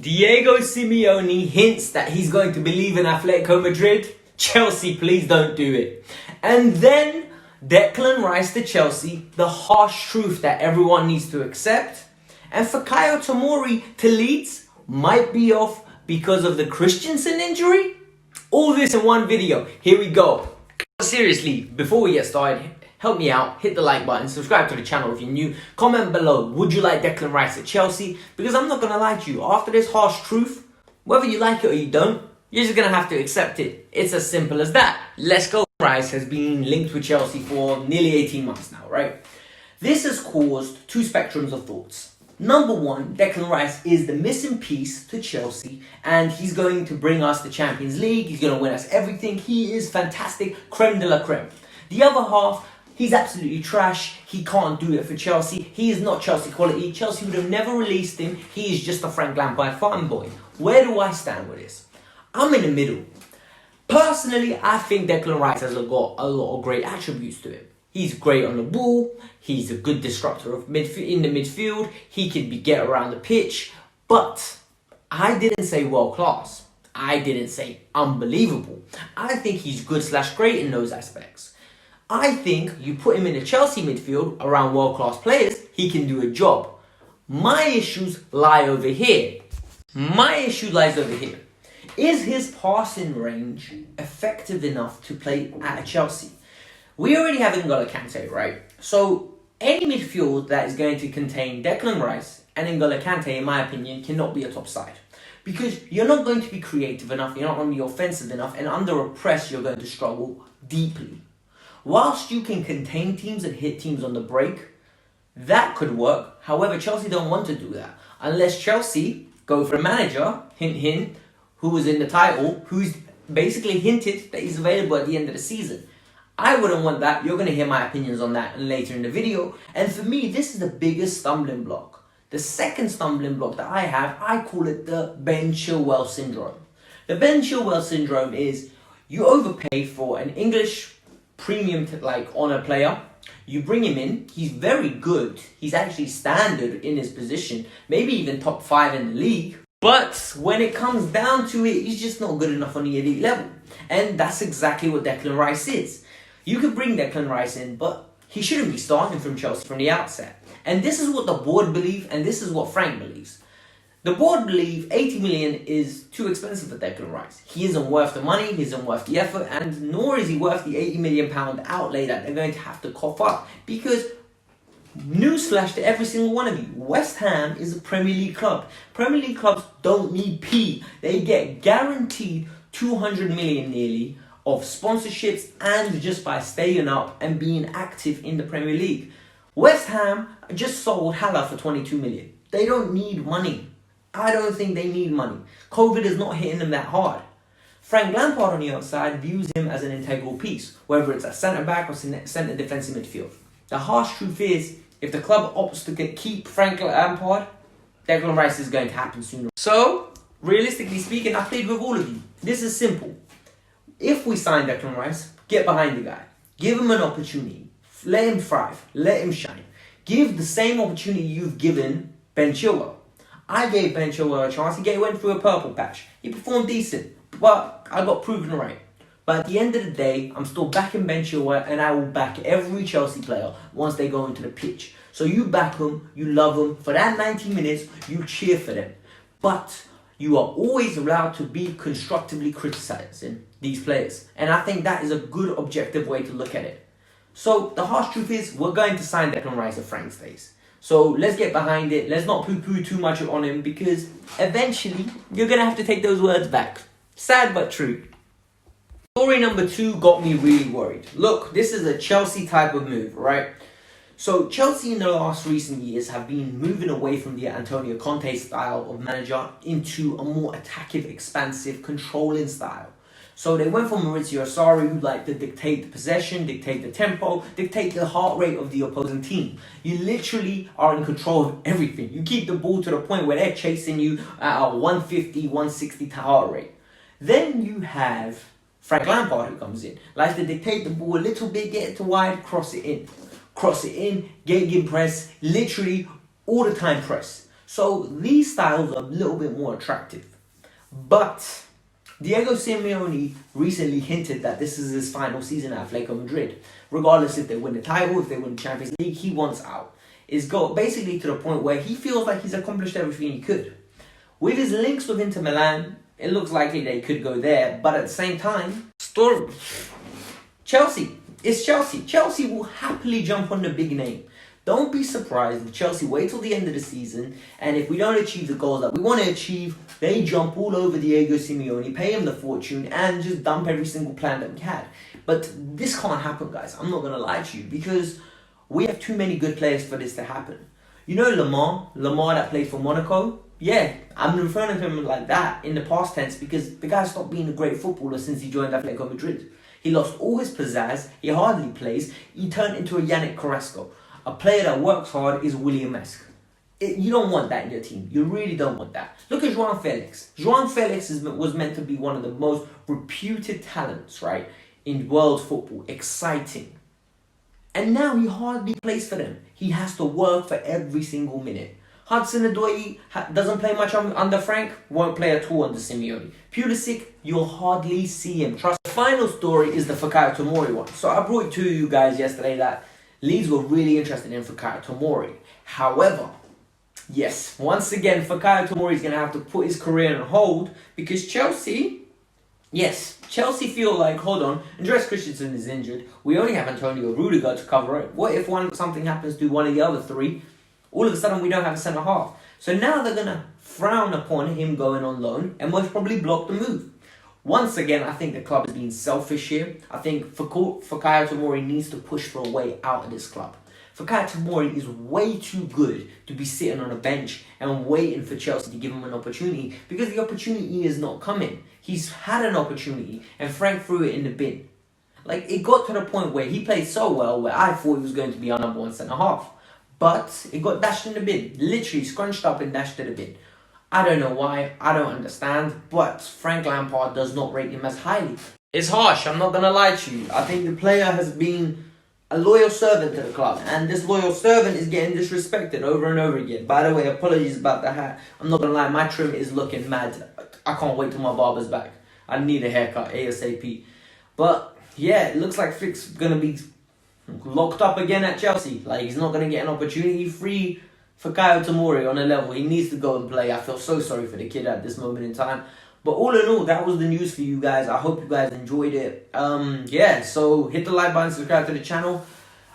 Diego Simeone hints that he's going to believe in Atletico Madrid. Chelsea, please don't do it. And then Declan Rice to Chelsea, the harsh truth that everyone needs to accept. And Fikayo Tomori to Leeds might be off because of the Christensen injury. All this in one video. Here we go. Seriously, before we get started, help me out, hit the like button, subscribe to the channel if you're new, comment below, would you like Declan Rice at Chelsea? Because I'm not going to lie to you, after this harsh truth, whether you like it or you don't, you're just going to have to accept it. It's as simple as that. Let's go. Rice has been linked with Chelsea for nearly 18 months now, right? This has caused two spectrums of thoughts. Number one, Declan Rice is the missing piece to Chelsea and he's going to bring us the Champions League, he's going to win us everything, he is fantastic, creme de la creme. The other half, he's absolutely trash. He can't do it for Chelsea. He is not Chelsea quality. Chelsea would have never released him. He is just a Frank Lampard farm boy. Where do I stand with this? I'm in the middle. Personally, I think Declan Rice has got a lot of great attributes to him. He's great on the ball. He's a good disruptor of in the midfield. He can get around the pitch. But I didn't say world class. I didn't say unbelievable. I think he's good / great in those aspects. I think you put him in a Chelsea midfield around world-class players, he can do a job. My issues lie over here. My issue lies over here. Is his passing range effective enough to play at Chelsea? We already have N'Golo Kante, right? So any midfield that is going to contain Declan Rice and N'Golo Kante, in my opinion, cannot be a top side. Because you're not going to be creative enough, you're not going to be offensive enough, and under a press, you're going to struggle deeply. Whilst you can contain teams and hit teams on the break, that could work. However, Chelsea don't want to do that. Unless Chelsea go for a manager, hint, who was in the title, who's basically hinted that he's available at the end of the season. I wouldn't want that. You're going to hear my opinions on that later in the video. And for me, this is the biggest stumbling block. The second stumbling block that I have, I call it the Ben Chilwell syndrome. The Ben Chilwell syndrome is you overpay for an English premium honor player. You bring him in, he's very good, he's actually standard in his position, maybe even top 5 in the league, but when it comes down to it, he's just not good enough on the elite level. And that's exactly what Declan Rice is. You could bring Declan Rice in, but he shouldn't be starting from Chelsea from the outset. And this is what the board believe, and this is what Frank believes. The board believe 80 million is too expensive for Declan Rice. He isn't worth the money, he isn't worth the effort, and nor is he worth the £80 million outlay that they're going to have to cough up. Because, newsflash to every single one of you, West Ham is a Premier League club. Premier League clubs don't need P. They get guaranteed 200 million nearly of sponsorships and just by staying up and being active in the Premier League. West Ham just sold Haller for 22 million. They don't need money. I don't think they need money. COVID is not hitting them that hard. Frank Lampard on the outside views him as an integral piece, whether it's a centre-back or centre defensive midfield. The harsh truth is, if the club opts to keep Frank Lampard, Declan Rice is going to happen sooner. So, realistically speaking, I played with all of you. This is simple. If we sign Declan Rice, get behind the guy. Give him an opportunity. Let him thrive. Let him shine. Give the same opportunity you've given Ben Chilwell. I gave Ben Chilwell a chance. He went through a purple patch. He performed decent, but I got proven right. But at the end of the day, I'm still backing Ben Chilwell, and I will back every Chelsea player once they go into the pitch. So you back them, you love them. For that 90 minutes, you cheer for them. But you are always allowed to be constructively criticizing these players. And I think that is a good objective way to look at it. So the harsh truth is, we're going to sign Declan Rice at Frank's days. So let's get behind it. Let's not poo-poo too much on him because eventually you're going to have to take those words back. Sad but true. Story number 2 got me really worried. Look, this is a Chelsea type of move, right? So Chelsea in the last recent years have been moving away from the Antonio Conte style of manager into a more attacking, expansive, controlling style. So they went from Maurizio Sarri, who liked to dictate the possession, dictate the tempo, dictate the heart rate of the opposing team. You literally are in control of everything. You keep the ball to the point where they're chasing you at a 150, 160 heart rate. Then you have Frank Lampard who comes in, likes to dictate the ball a little bit, get it to wide, cross it in, get in press, literally all the time press. So these styles are a little bit more attractive. But Diego Simeone recently hinted that this is his final season at Atletico Madrid. Regardless if they win the title, if they win the Champions League, he wants out. It's got basically to the point where he feels like he's accomplished everything he could. With his links with Inter Milan, it looks likely they could go there. But at the same time, Chelsea. It's Chelsea. Chelsea will happily jump on the big name. Don't be surprised if Chelsea wait till the end of the season, and if we don't achieve the goals that we want to achieve, they jump all over Diego Simeone, pay him the fortune, and just dump every single plan that we had. But this can't happen, guys. I'm not going to lie to you, because we have too many good players for this to happen. You know Lamar that played for Monaco? Yeah, I'm referring to him like that in the past tense because the guy stopped being a great footballer since he joined Atletico Madrid. He lost all his pizzazz, he hardly plays, he turned into a Yannick Carrasco. A player that works hard is William-esque. You don't want that in your team. You really don't want that. Look at João Felix. João Felix was meant to be one of the most reputed talents, right, in world football. Exciting. And now he hardly plays for them. He has to work for every single minute. Hudson-Odoi doesn't play much under Frank, won't play at all under Simeone. Pulisic, you'll hardly see him. Trust. The final story is the Fikayo Tomori one. So I brought it to you guys yesterday that Leeds were really interested in Fikayo Tomori. However, yes, once again, Fikayo Tomori is going to have to put his career on hold because Chelsea feel like, hold on, Andreas Christensen is injured. We only have Antonio Rudiger to cover it. What if something happens to one of the other three? All of a sudden, we don't have a centre-half. So now they're going to frown upon him going on loan and most probably block the move. Once again, I think the club is being selfish here. I think Fikayo Tomori needs to push for a way out of this club. Fikayo Tomori is way too good to be sitting on a bench and waiting for Chelsea to give him an opportunity because the opportunity is not coming. He's had an opportunity and Frank threw it in the bin. Like, it got to the point where he played so well where I thought he was going to be our number one centre-half. But it got dashed in the bin. Literally scrunched up and dashed to the bin. I don't know why. I don't understand. But Frank Lampard does not rate him as highly. It's harsh. I'm not going to lie to you. I think the player has been a loyal servant to the club. And this loyal servant is getting disrespected over and over again. By the way, apologies about the hat. I'm not going to lie. My trim is looking mad. I can't wait till my barber's back. I need a haircut ASAP. But yeah, it looks like Flick's going to be locked up again at Chelsea. Like, he's not going to get an opportunity. Free Fikayo Tomori on a level. He needs to go and play. I feel so sorry for the kid at this moment in time. But all in all, that was the news for you guys. I hope you guys enjoyed it. Yeah, so hit the like button, subscribe to the channel.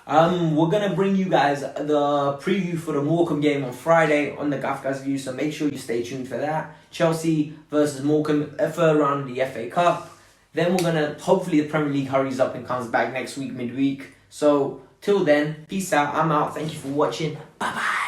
We're going to bring you guys the preview for the Morecambe game on Friday on the Kavkas View. So make sure you stay tuned for that. Chelsea versus Morecambe, third round of the FA Cup. Then we're going to, hopefully the Premier League hurries up and comes back next week, midweek. So, till then, peace out. I'm out. Thank you for watching. Bye-bye.